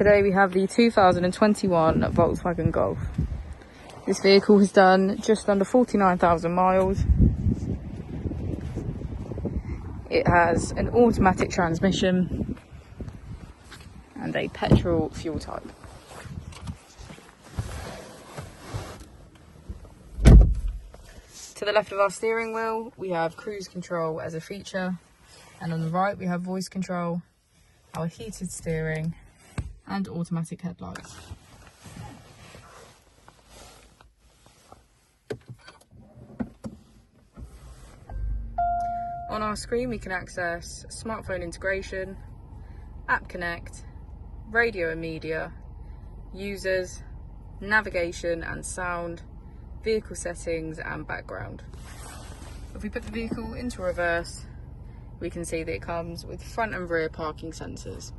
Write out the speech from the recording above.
Today we have the 2021 Volkswagen Golf. This vehicle has done just under 49,000 miles. It has an automatic transmission and a petrol fuel type. To the left of our steering wheel, we have cruise control as a feature, and on the right we have voice control, our heated steering and automatic headlights. On our screen we can access smartphone integration, app connect, radio and media, users, navigation and sound, vehicle settings and background. If we put the vehicle into reverse, we can see that it comes with front and rear parking sensors.